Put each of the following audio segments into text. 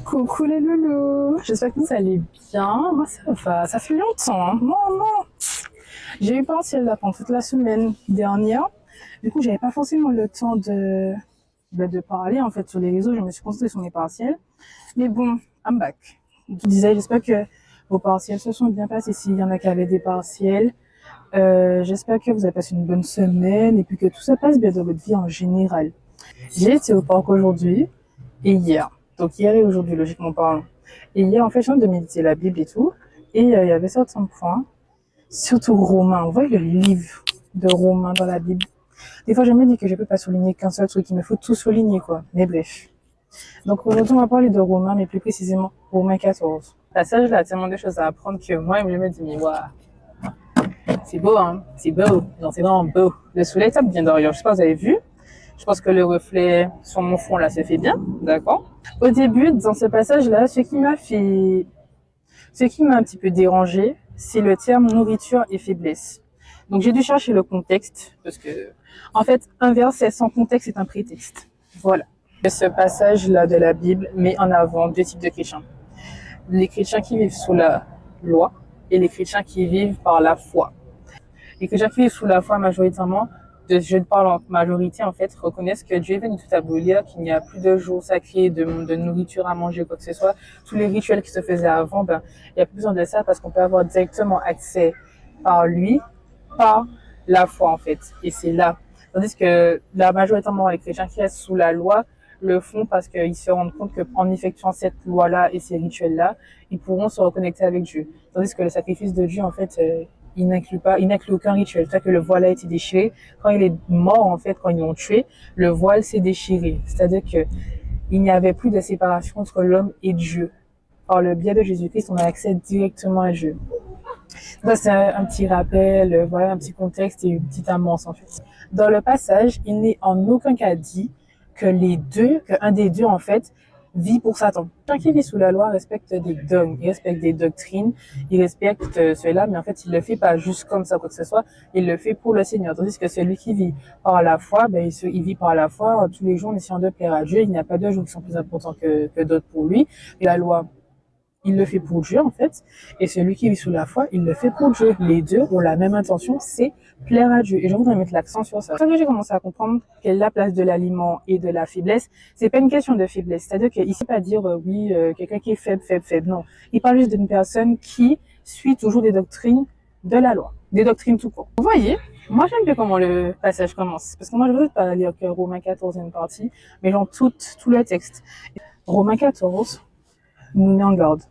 Coucou les loulous, j'espère que vous allez bien. Moi ça va, ça fait longtemps. Hein. Non. J'ai eu partiel là pendant toute la semaine dernière. Du coup, j'avais pas forcément le temps de parler en fait sur les réseaux. Je me suis concentrée sur mes partiels. Mais bon, I'm back. Je vous disais, j'espère que vos partiels se sont bien passés s'il y en a qui avaient des partiels. J'espère que vous avez passé une bonne semaine et puis que tout se passe bien dans votre vie en général. J'ai été au parc aujourd'hui et hier. Donc hier et aujourd'hui, logiquement parlant. Et hier, en fait, je viens de méditer la Bible et tout. Et il y avait certains points, surtout Romains. On voit le livre de Romains dans la Bible. Des fois, je me dis que je peux pas souligner qu'un seul truc, il me faut tout souligner, quoi. Mais bref. Donc aujourd'hui, on va parler de Romains, mais plus précisément Romains 14. Le passage là a tellement de choses à apprendre que moi, je me dis, mais waouh, c'est beau, hein. C'est beau. Non, c'est vraiment beau. Le soleil tape bien derrière. Je sais pas si vous avez vu. Je pense que le reflet sur mon fond là se fait bien, d'accord. Au début, dans ce passage-là, ce qui m'a un petit peu dérangé, c'est le terme nourriture et faiblesse. Donc j'ai dû chercher le contexte parce que, en fait, un verset sans contexte est un prétexte. Voilà. Ce passage-là de la Bible met en avant deux types de chrétiens. Les chrétiens qui vivent sous la loi et les chrétiens qui vivent par la foi. Les chrétiens qui vivent sous la foi majoritairement, je parle en majorité en fait, reconnaissent que Dieu est venu tout abolir, qu'il n'y a plus de jours sacrés, de nourriture à manger, quoi que ce soit. Tous les rituels qui se faisaient avant, il n'y a plus besoin de ça parce qu'on peut avoir directement accès par lui, par la foi en fait. Et c'est là. Tandis que la majoritairement les chrétiens qui restent sous la loi le font parce qu'ils se rendent compte qu'en effectuant cette loi-là et ces rituels-là, ils pourront se reconnecter avec Dieu. Tandis que le sacrifice de Dieu, en fait, il n'inclut aucun rituel. C'est-à-dire que le voile a été déchiré. Quand il est mort, en fait, quand ils l'ont tué, le voile s'est déchiré. C'est-à-dire que il n'y avait plus de séparation entre l'homme et Dieu. Par le biais de Jésus-Christ, on a accès directement à Dieu. Ça, c'est un petit rappel, voilà, un petit contexte et une petite amorce, en fait. Dans le passage, il n'est en aucun cas dit qu'un des deux, en fait, vit pour Satan. Quelqu'un qui vit sous la loi respecte des dogmes, il respecte des doctrines, il respecte cela, mais en fait, il le fait pas juste comme ça, quoi que ce soit, il le fait pour le Seigneur. Tandis que celui qui vit par la foi, il vit par la foi tous les jours en essayant de plaire à Dieu. Il n'y a pas de jours qui sont plus importants que d'autres pour lui. Et la loi, il le fait pour Dieu, en fait. Et celui qui vit sous la foi, il le fait pour Dieu. Les deux ont la même intention, c'est plaire à Dieu. Et je voudrais mettre l'accent sur ça. Quand j'ai commencé à comprendre quelle est la place de l'aliment et de la faiblesse, c'est pas une question de faiblesse. C'est-à-dire qu'il ne sait pas dire, quelqu'un qui est faible. Non. Il parle juste d'une personne qui suit toujours des doctrines de la loi. Des doctrines tout court. Vous voyez? Moi, j'aime bien comment le passage commence. Parce que moi, je veux pas lire que Romains 14 une partie, mais genre tout le texte. Romains 14, nous met en garde.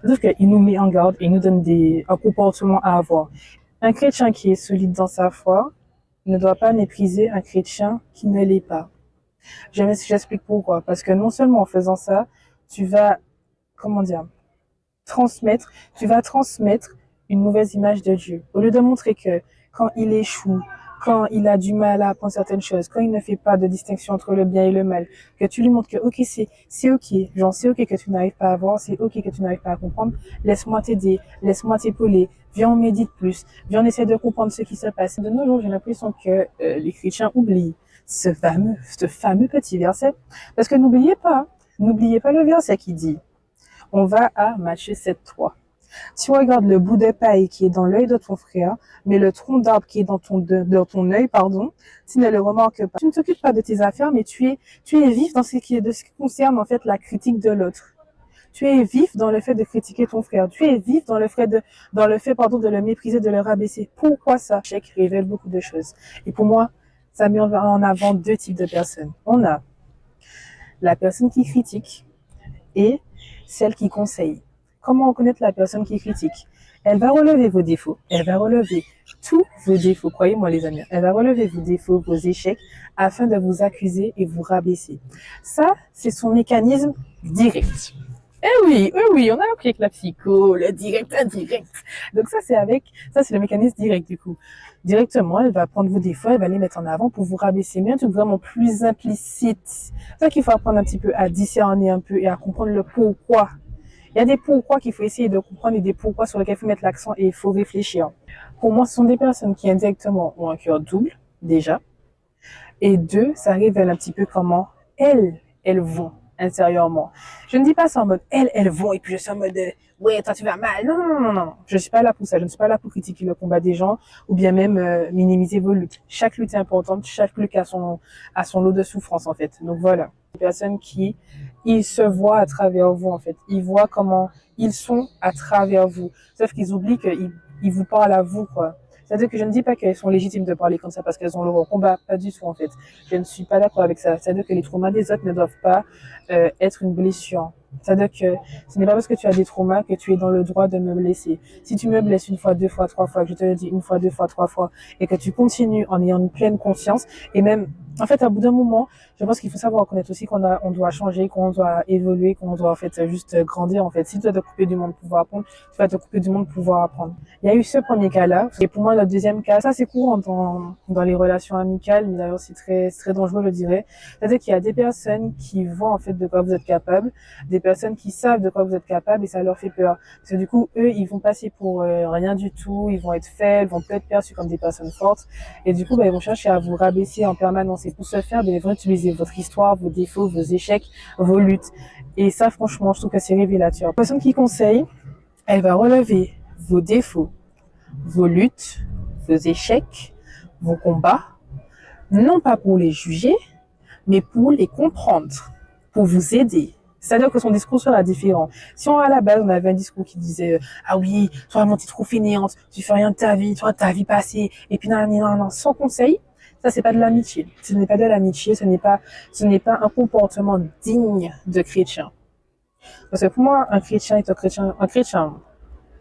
C'est-à-dire qu'il nous met en garde et nous donne un comportement à avoir. Un chrétien qui est solide dans sa foi ne doit pas mépriser un chrétien qui ne l'est pas. J'explique pourquoi. Parce que non seulement en faisant ça, tu vas, tu vas transmettre une mauvaise image de Dieu. Au lieu de montrer que quand il échoue, quand il a du mal à apprendre certaines choses, quand il ne fait pas de distinction entre le bien et le mal, que tu lui montres que ok, c'est ok, genre c'est ok que tu n'arrives pas à voir, c'est ok que tu n'arrives pas à comprendre, laisse-moi t'aider, laisse-moi t'épauler, viens on médite plus, viens on essaie de comprendre ce qui se passe. De nos jours, j'ai l'impression que les chrétiens oublient ce fameux petit verset, parce que n'oubliez pas le verset qui dit, on va à Matthieu 7:3. Tu regardes le bout de paille qui est dans l'œil de ton frère, mais le tronc d'arbre qui est dans ton œil, tu ne le remarques pas. Tu ne t'occupes pas de tes affaires, mais tu es vif dans ce qui concerne, en fait, la critique de l'autre. Tu es vif dans le fait de critiquer ton frère. Tu es vif dans le fait de le mépriser, de le rabaisser. Pourquoi ça? L'échec révèle beaucoup de choses. Et pour moi, ça met en avant deux types de personnes. On a la personne qui critique et celle qui conseille. Comment reconnaître la personne qui critique? Elle va relever vos défauts. Elle va relever tous vos défauts. Croyez-moi, les amis. Elle va relever vos défauts, vos échecs, afin de vous accuser et vous rabaisser. Ça, c'est son mécanisme direct. Oui, on a appris avec la psycho, le direct, indirect. Donc ça, c'est le mécanisme direct, du coup. Directement, elle va prendre vos défauts, elle va les mettre en avant pour vous rabaisser, mais un truc vraiment plus implicite. C'est ça qu'il faut apprendre un petit peu à discerner un peu et à comprendre le pourquoi. Il y a des pourquoi qu'il faut essayer de comprendre et des pourquoi sur lesquels il faut mettre l'accent et il faut réfléchir. Pour moi, ce sont des personnes qui indirectement ont un cœur double, déjà. Et deux, ça révèle un petit peu comment elles vont. intérieurement. Je ne dis pas ça en mode, elle voit, et puis je suis en mode, ouais, toi tu vas mal. Non, non, non, non, non. Je ne suis pas là pour ça. Je ne suis pas là pour critiquer le combat des gens ou bien même minimiser vos luttes. Chaque lutte est importante, chaque lutte a son lot de souffrance en fait. Donc voilà. Les personnes qui, ils se voient à travers vous en fait. Ils voient comment ils sont à travers vous. Sauf qu'ils oublient qu'ils vous parlent à vous quoi. C'est-à-dire que je ne dis pas qu'elles sont légitimes de parler comme ça parce qu'elles ont le combat, pas du tout en fait. Je ne suis pas d'accord avec ça. C'est-à-dire que les traumas des autres ne doivent pas être une blessure. C'est-à-dire que ce n'est pas parce que tu as des traumas que tu es dans le droit de me blesser. Si tu me blesses une fois, deux fois, trois fois, que je te le dis une fois, deux fois, trois fois, et que tu continues en ayant une pleine conscience, et même, en fait, à bout d'un moment, je pense qu'il faut savoir reconnaître aussi on doit changer, qu'on doit évoluer, qu'on doit en fait juste grandir. En fait, si tu dois te couper du monde pour pouvoir apprendre, tu vas te couper du monde pour pouvoir apprendre. Il y a eu ce premier cas-là, et pour moi, le deuxième cas, ça c'est courant dans les relations amicales, mais d'ailleurs c'est très dangereux, je dirais. C'est-à-dire qu'il y a des personnes qui voient en fait de quoi vous êtes capable, des personnes qui savent de quoi vous êtes capable et ça leur fait peur. Parce que du coup, eux, ils vont passer pour rien du tout, ils vont être faibles, vont peut être perçus comme des personnes fortes. Et du coup, ils vont chercher à vous rabaisser en permanence. Et pour ce faire, ils vont utiliser votre histoire, vos défauts, vos échecs, vos luttes. Et ça, franchement, je trouve que c'est révélateur. La personne qui conseille, elle va relever vos défauts, vos luttes, vos échecs, vos combats, non pas pour les juger, mais pour les comprendre, pour vous aider. C'est-à-dire que son discours sera différent. Si à la base, on avait un discours qui disait ah oui, toi, vraiment, t'es trop fainéante, tu fais rien de ta vie, toi, ta vie passée, et puis non, sans conseil, ça, c'est pas de l'amitié. Ce n'est pas de l'amitié, ce n'est pas un comportement digne de chrétien. Parce que pour moi, un chrétien est un chrétien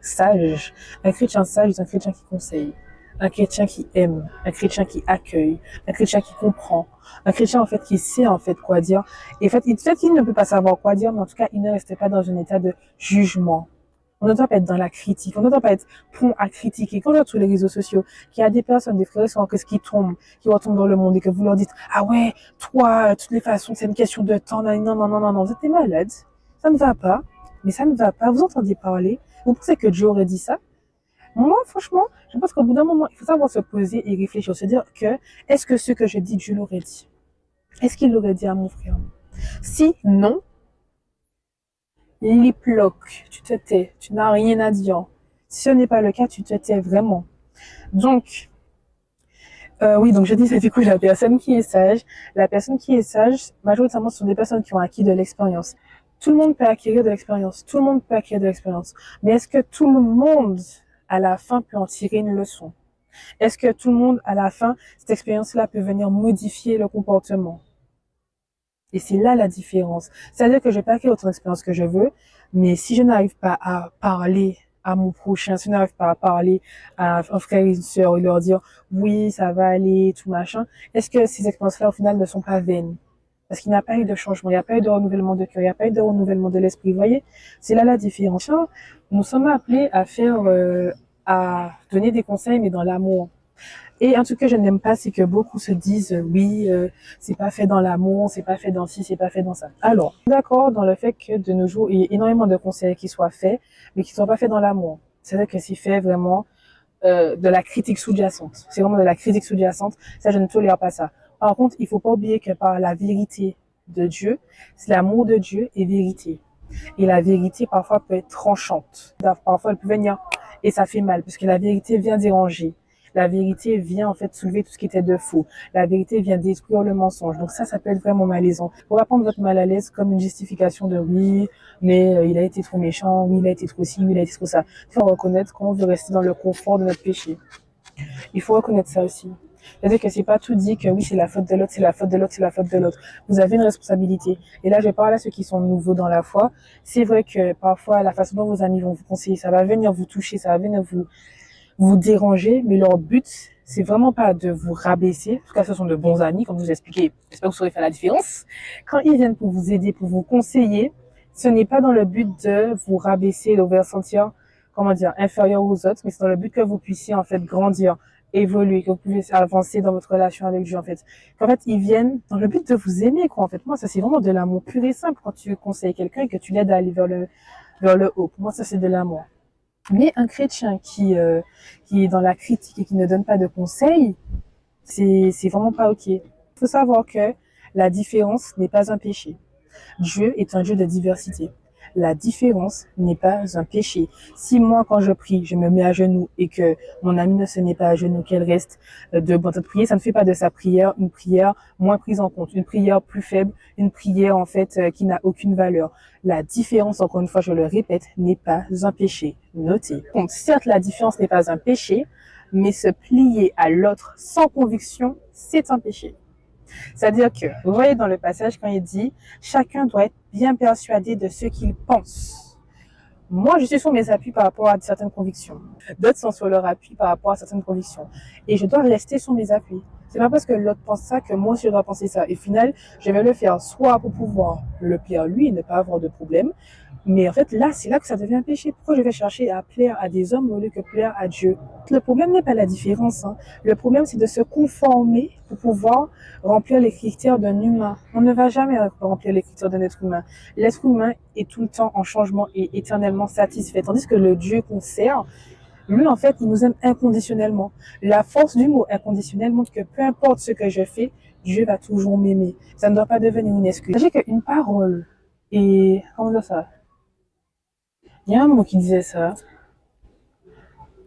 sage. Un chrétien sage est un chrétien qui conseille. Un chrétien qui aime, un chrétien qui accueille, un chrétien qui comprend, un chrétien en fait qui sait en fait quoi dire. Et en fait, peut-être qu'il ne peut pas savoir quoi dire, mais en tout cas, il ne reste pas dans un état de jugement. On ne doit pas être dans la critique, on ne doit pas être prompt à critiquer. Quand je vois sur les réseaux sociaux, qu'il y a des personnes, des frères et sœurs qui tombent, qui retombent dans le monde et que vous leur dites, ah ouais, toi, de toutes les façons, c'est une question de temps, non, non, non, non, non, non, vous êtes malade. Ça ne va pas, mais ça ne va pas. Vous entendez parler. Vous pensez que Dieu aurait dit ça? Moi, franchement, je pense qu'au bout d'un moment, il faut savoir se poser et réfléchir, se dire que, est-ce que ce que je dis, Dieu l'aurait dit? Est-ce qu'il l'aurait dit à mon frère? Si non, liploc, tu te tais, tu n'as rien à dire. Si ce n'est pas le cas, tu te tais vraiment. Donc, oui, donc je disais du coup, la personne qui est sage, majoritairement, ce sont des personnes qui ont acquis de l'expérience. Tout le monde peut acquérir de l'expérience. Tout le monde peut acquérir de l'expérience. Mais est-ce que tout le monde, à la fin, peut en tirer une leçon? Est-ce que tout le monde, à la fin, cette expérience-là peut venir modifier le comportement? Et c'est là la différence. C'est-à-dire que je vais pas acquérir autant d'expérience que je veux, mais si je n'arrive pas à parler à mon prochain, si je n'arrive pas à parler à un frère et une sœur et leur dire oui, ça va aller, tout machin, est-ce que ces expériences-là, au final, ne sont pas vaines? Parce qu'il n'y a pas eu de changement, il n'y a pas eu de renouvellement de cœur, il n'y a pas eu de renouvellement de l'esprit. Vous voyez, c'est là la différence. Nous sommes appelés à à donner des conseils, mais dans l'amour. Et un truc que je n'aime pas, c'est que beaucoup se disent oui, c'est pas fait dans l'amour, c'est pas fait dans ci, c'est pas fait dans ça. Alors, d'accord dans le fait que de nos jours, il y a énormément de conseils qui soient faits, mais qui ne soient pas faits dans l'amour. C'est-à-dire que c'est fait vraiment de la critique sous-jacente. C'est vraiment de la critique sous-jacente. Ça, je ne tolère pas ça. Par contre, il faut pas oublier que par la vérité de Dieu, c'est l'amour de Dieu et vérité. Et la vérité, parfois, peut être tranchante. Parfois, elle peut venir et ça fait mal, parce que la vérité vient déranger. La vérité vient en fait soulever tout ce qui était de faux. La vérité vient détruire le mensonge. Donc ça peut être vraiment malaisant. Pour pas prendre votre mal à l'aise comme une justification de oui, mais il a été trop méchant, oui, il a été trop ci, oui, il a été trop ça. Il faut reconnaître qu'on veut rester dans le confort de notre péché. Il faut reconnaître ça aussi. C'est-à-dire que c'est pas tout dit que oui, c'est la faute de l'autre, c'est la faute de l'autre, c'est la faute de l'autre. Vous avez une responsabilité. Et là, je parle à ceux qui sont nouveaux dans la foi. C'est vrai que parfois, la façon dont vos amis vont vous conseiller, ça va venir vous toucher, ça va venir vous déranger, mais leur but, c'est vraiment pas de vous rabaisser. En tout cas, ce sont de bons amis, comme je vous ai expliqué. J'espère que vous saurez faire la différence. Quand ils viennent pour vous aider, pour vous conseiller, ce n'est pas dans le but de vous rabaisser, de vous faire sentir, inférieur aux autres, mais c'est dans le but que vous puissiez, en fait, grandir, évoluer, que vous puissiez avancer dans votre relation avec Dieu, en fait. Qu'en fait, ils viennent dans le but de vous aimer, quoi, en fait. Moi, ça, c'est vraiment de l'amour pur et simple quand tu conseilles quelqu'un et que tu l'aides à aller vers le haut. Pour moi, ça, c'est de l'amour. Mais un chrétien qui est dans la critique et qui ne donne pas de conseils, c'est vraiment pas ok. Il faut savoir que la différence n'est pas un péché. Dieu est un Dieu de diversité. La différence n'est pas un péché. Si moi, quand je prie, je me mets à genoux et que mon amie ne se met pas à genoux, qu'elle reste debout en train de prier, ça ne fait pas de sa prière une prière moins prise en compte, une prière plus faible, une prière en fait qui n'a aucune valeur. La différence, encore une fois, je le répète, n'est pas un péché. Notez. Donc, certes, la différence n'est pas un péché, mais se plier à l'autre sans conviction, c'est un péché. C'est-à-dire que, vous voyez dans le passage quand il dit, chacun doit être bien persuadé de ce qu'il pense. Moi, je suis sur mes appuis par rapport à certaines convictions. D'autres sont sur leur appui par rapport à certaines convictions. Et je dois rester sur mes appuis. C'est pas parce que l'autre pense ça que moi aussi je dois penser ça. Et au final, je vais le faire soit pour pouvoir le plaire lui et ne pas avoir de problème. Mais en fait, là, c'est là que ça devient un péché. Pourquoi je vais chercher à plaire à des hommes au lieu que plaire à Dieu? Le problème n'est pas la différence. Hein. Le problème, c'est de se conformer pour pouvoir remplir les critères d'un humain. On ne va jamais remplir les critères d'un être humain. L'être humain est tout le temps en changement et éternellement satisfait. Tandis que le Dieu qu'on sert, lui, en fait, il nous aime inconditionnellement. La force du mot inconditionnel montre que peu importe ce que je fais, Dieu va toujours m'aimer. Ça ne doit pas devenir une excuse. Sachez qu'une parole et... Comment dire ça? Il y a un mot qui disait ça.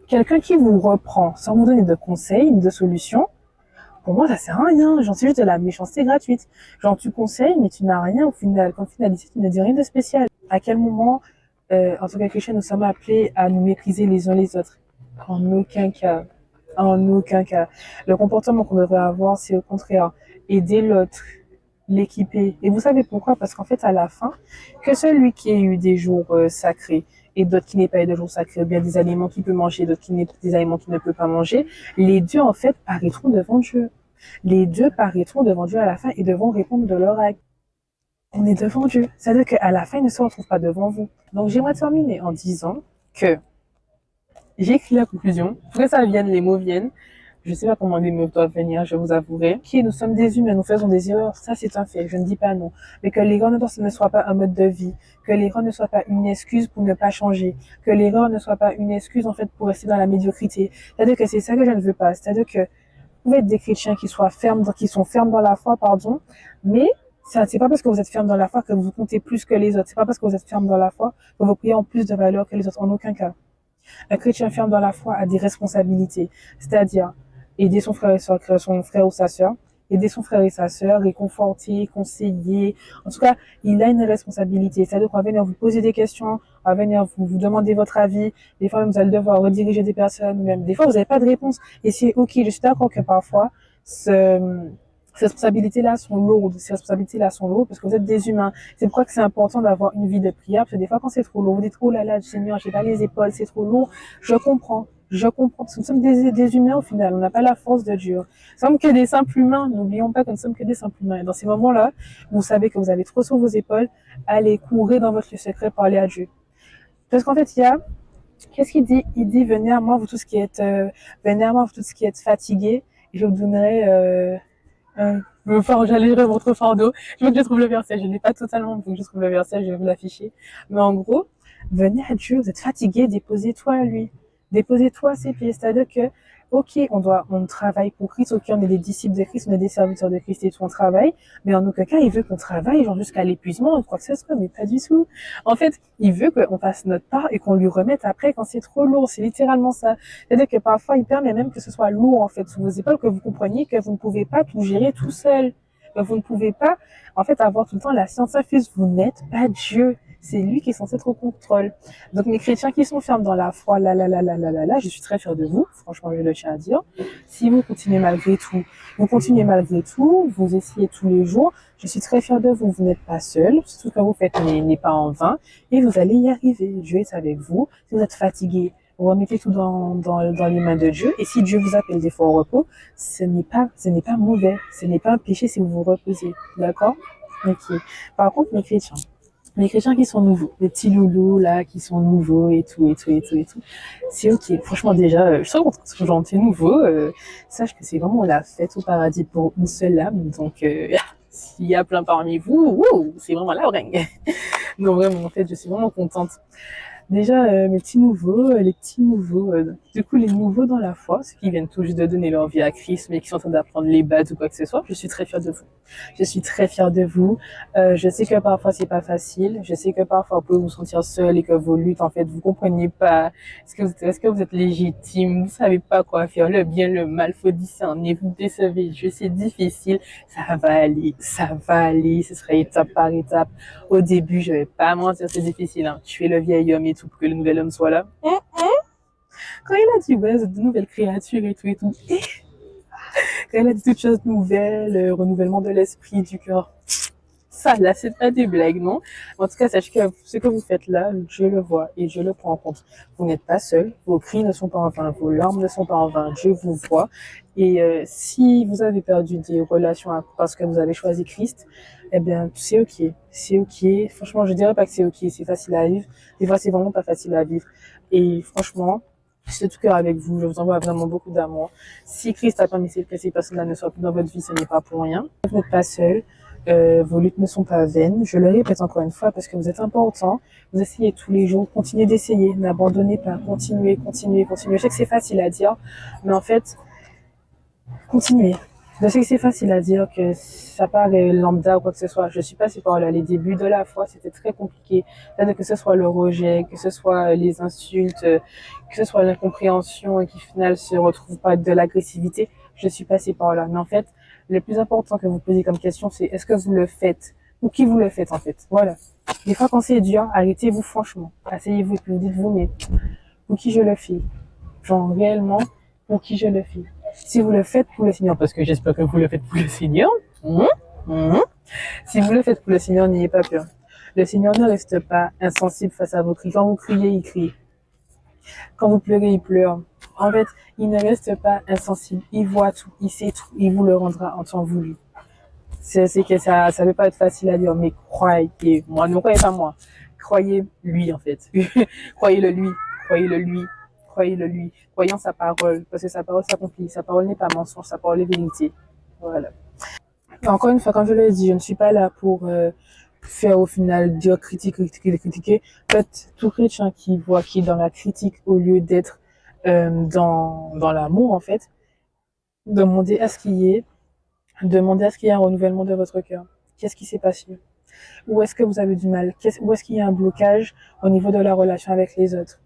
Quelqu'un qui vous reprend sans vous donner de conseils, de solutions, pour moi, ça sert à rien. Genre, c'est juste de la méchanceté gratuite. Genre, tu conseilles, mais tu n'as rien au final. Comme finalité, tu ne dis rien de spécial. À quel moment, en tant que chrétien, nous sommes appelés à nous mépriser les uns les autres? En aucun cas. En aucun cas. Le comportement qu'on devrait avoir, c'est au contraire, aider l'autre, l'équiper. Et vous savez pourquoi? Parce qu'en fait, à la fin, que celui qui a eu des jours sacrés et d'autres qui n'aient pas eu de jours sacrés, ou bien des aliments qu'il peut manger, d'autres qui n'aient des aliments qu'il ne peut pas manger, les deux, en fait, paraîtront devant Dieu. Les deux paraîtront devant Dieu à la fin et devront répondre de leur acte. On est devant Dieu. C'est-à-dire qu'à la fin, ils ne se retrouvent pas devant vous. Donc, j'aimerais terminer en disant que j'ai écrit la conclusion. Pour que ça vienne, les mots viennent. Je ne sais pas comment les mots doivent venir, je vous avouerai. Ok, nous sommes des humains, nous faisons des erreurs, ça c'est un fait, je ne dis pas non. Mais que l'erreur ne soit pas un mode de vie, que l'erreur ne soit pas une excuse pour ne pas changer, que l'erreur ne soit pas une excuse en fait pour rester dans la médiocrité. C'est-à-dire que c'est ça que je ne veux pas. C'est-à-dire que vous pouvez être des chrétiens qui sont fermes dans la foi, pardon, mais c'est pas parce que vous êtes ferme dans la foi que vous comptez plus que les autres. C'est pas parce que vous êtes ferme dans la foi que vos prières ont plus de valeur que les autres, en aucun cas. Un chrétien ferme dans la foi a des responsabilités, c'est-à-dire aider son frère ou sa sœur, aider son frère et sa sœur, réconforter, conseiller. En tout cas, il a une responsabilité. C'est-à-dire qu'on va venir vous poser des questions, on va venir vous demander votre avis. Des fois, vous allez devoir rediriger des personnes, même des fois, vous n'avez pas de réponse. Et c'est ok. Je suis d'accord que parfois, ces responsabilités-là sont lourdes. Ces responsabilités-là sont lourdes parce que vous êtes des humains. C'est pourquoi que c'est important d'avoir une vie de prière. Parce que des fois, quand c'est trop lourd, vous dites, oh là là, Seigneur, j'ai pas les épaules, c'est trop lourd. Je comprends. Parce que nous sommes des humains au final. On n'a pas la force de Dieu. Nous sommes que des simples humains. N'oublions pas que nous sommes que des simples humains. Et dans ces moments-là, vous savez que vous avez trop sur vos épaules. Allez courir dans votre lieu secret, parler à Dieu. Parce qu'en fait, qu'est-ce qu'il dit? Il dit, venez à moi, vous tous qui êtes, fatigués, et je vous donnerai, j'allégerai votre fardeau. Je veux que je trouve le verset. Je ne l'ai pas totalement, il faut que je trouve le verset, je vais vous l'afficher. Mais en gros, venez à Dieu, vous êtes fatigué, déposez-toi à lui. Déposez-toi à ses pieds. C'est-à-dire que, ok, on travaille pour Christ, ok, on est des disciples de Christ, on est des serviteurs de Christ et tout, on travaille, mais en aucun cas, il veut qu'on travaille, genre jusqu'à l'épuisement, quoi que ce soit, mais pas du tout. En fait, il veut qu'on fasse notre part et qu'on lui remette après quand c'est trop lourd. C'est littéralement ça. C'est-à-dire que parfois, il permet même que ce soit lourd, en fait, sous vos épaules, que vous compreniez que vous ne pouvez pas tout gérer tout seul. Que vous ne pouvez pas, en fait, avoir tout le temps la science infuse. Vous n'êtes pas Dieu. C'est lui qui est censé être au contrôle. Donc, mes chrétiens qui sont fermes dans la foi, je suis très fière de vous. Franchement, je le tiens à dire. Si vous continuez malgré tout, vous essayez tous les jours, je suis très fière de vous. Vous n'êtes pas seul. Tout ce que vous faites n'est pas en vain et vous allez y arriver. Dieu est avec vous. Si vous êtes fatigué, vous remettez tout dans les mains de Dieu. Et si Dieu vous appelle des fois au repos, ce n'est pas mauvais. Ce n'est pas un péché si vous vous reposez. D'accord? Ok. Par contre, mes chrétiens qui sont nouveaux, les petits loulous là qui sont nouveaux et tout, c'est ok. Franchement déjà, je suis content que genre t'es nouveau. Sache que c'est vraiment la fête au paradis pour une seule âme. Donc s'il y a plein parmi vous, c'est vraiment la bringue. Donc vraiment en fait, je suis vraiment contente Déjà, les petits nouveaux, du coup, les nouveaux dans la foi, ceux qui viennent tout juste de donner leur vie à Christ, mais qui sont en train d'apprendre les bases ou quoi que ce soit, je suis très fière de vous. Je suis très fière de vous. Je sais que parfois, c'est pas facile. Je sais que parfois, vous pouvez vous sentir seul et que vos luttes, en fait, vous comprenez pas. Est-ce que vous êtes légitime? Vous savez pas quoi faire, le bien, le mal, faut discerner, vous décevez. Je sais, difficile. Ça va aller, ça va aller. Ce sera étape par étape. Au début, je vais pas mentir, c'est difficile, hein. Tuer le vieil homme et tout pour que le nouvel homme soit là. Quand il a dit, ouais, de nouvelles créatures et tout. Quand il a dit toutes choses nouvelles, renouvellement de l'esprit, du cœur. Ça, là, c'est pas des blagues, non? En tout cas, sachez que ce que vous faites là, je le vois et je le prends en compte. Vous n'êtes pas seul, vos cris ne sont pas en vain, vos larmes ne sont pas en vain, Dieu vous voit. Et si vous avez perdu des relations parce que vous avez choisi Christ, eh bien, c'est ok. C'est ok. Franchement, je dirais pas que c'est ok, c'est facile à vivre. Des fois, c'est vraiment pas facile à vivre. Et franchement, je suis de tout cœur avec vous. Je vous envoie vraiment beaucoup d'amour. Si Christ a permis que ces personnes-là ne soient plus dans votre vie, ce n'est pas pour rien. Vous n'êtes pas seul. Vos luttes ne sont pas vaines. Je le répète encore une fois parce que vous êtes important. Vous essayez tous les jours. Continuez d'essayer. N'abandonnez pas. Continuez, continuez, continuez. Je sais que c'est facile à dire, mais en fait, continuez. Je sais que c'est facile à dire, que ça paraît lambda ou quoi que ce soit. Je suis passée par là. Les débuts de la foi, c'était très compliqué. C'est-à-dire que ce soit le rejet, que ce soit les insultes, que ce soit l'incompréhension et qui, au final, se retrouve pas de l'agressivité. Je suis passée par là. Mais en fait, le plus important que vous posez comme question, c'est est-ce que vous le faites? Ou qui vous le faites, en fait? Voilà. Des fois, quand c'est dur, arrêtez-vous franchement. Asseyez-vous et puis vous dites-vous, mais pour qui je le fais? Genre, réellement, pour qui je le fais? Si vous le faites pour le Seigneur, parce que j'espère que vous le faites pour le Seigneur, si vous le faites pour le Seigneur, n'ayez pas peur. Le Seigneur ne reste pas insensible face à vos cris. Quand vous criez, il crie. Quand vous pleurez, il pleure. En fait, il ne reste pas insensible. Il voit tout, il sait tout. Il vous le rendra en temps voulu. C'est que ça veut pas être facile à dire, mais croyez. Moi, ne croyez pas moi. Croyez lui, en fait. Croyez-le lui. Croyez-le lui. Croyez-le lui. Croyez en sa parole. Parce que sa parole s'accomplit. Sa parole n'est pas mensonge. Sa parole est vérité. Voilà. Encore une fois, comme je l'ai dit, je ne suis pas là pour faire au final dire critiquer. En fait, tout chrétien qui voit qui est dans la critique au lieu d'être dans l'amour, en fait, demandez à ce qu'il y ait, demandez à ce qu'il y ait un renouvellement de votre cœur. Qu'est-ce qui s'est passé? Où est-ce que vous avez du mal? Où est-ce qu'il y a un blocage au niveau de la relation avec les autres?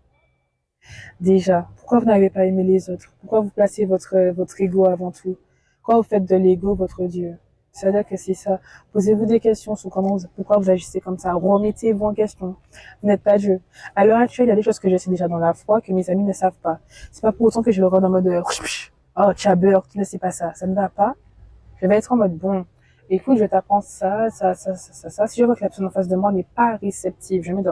Déjà, pourquoi vous n'avez pas aimé les autres? Pourquoi vous placez votre ego avant tout? Pourquoi vous faites de l'ego votre Dieu? C'est-à-dire que c'est ça. Posez-vous des questions sur pourquoi vous agissez comme ça. Remettez-vous en question. Vous n'êtes pas Dieu. À l'heure actuelle, il y a des choses que je sais déjà dans la foi que mes amis ne savent pas. C'est pas pour autant que je le rends en mode, oh, tchabeur, tu ne sais pas ça. Ça ne va pas. Je vais être en mode, bon, écoute, je t'apprends ça. Si je vois que la personne en face de moi n'est pas réceptive, je me dis,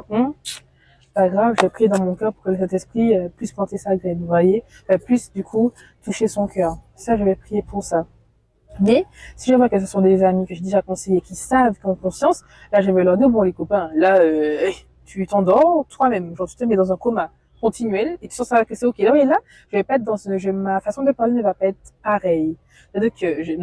pas grave, je prie dans mon cœur pour que cet esprit puisse planter sa graine, vous voyez, puisse du coup toucher son cœur. Ça, je vais prier pour ça. Mais si je vois que ce sont des amis que j'ai déjà conseillés, qui savent, qui ont conscience, là, je vais leur dire, bon, les copains, là, tu t'endors toi-même, genre tu te mets dans un coma continuel, et tu sens ça que c'est ok. Là, et là, je vais pas être ma façon de parler ne va pas être pareille. C'est-à-dire que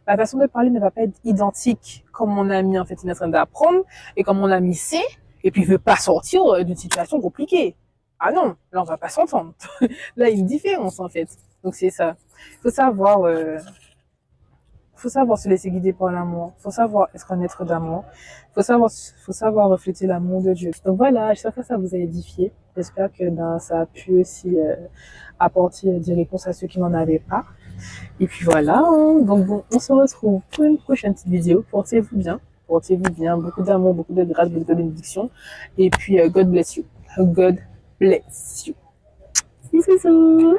ma façon de parler ne va pas être identique comme mon ami, en fait, il est en train d'apprendre, et comme mon ami sait, et puis il veut pas sortir d'une situation compliquée. Ah non, là, on va pas s'entendre. Là, il y a une différence, en fait. Donc, c'est ça. Faut savoir se laisser guider par l'amour. Faut savoir être un être d'amour. Faut savoir refléter l'amour de Dieu. Donc voilà, j'espère que ça vous a édifié. J'espère que ça a pu aussi apporter des réponses à ceux qui n'en avaient pas. Et puis voilà, hein. Donc bon, on se retrouve pour une prochaine petite vidéo. Portez-vous bien. Portez-vous bien. Beaucoup d'amour, beaucoup de grâce, beaucoup de bénédiction. Et puis, God bless you. God bless you. Bisous.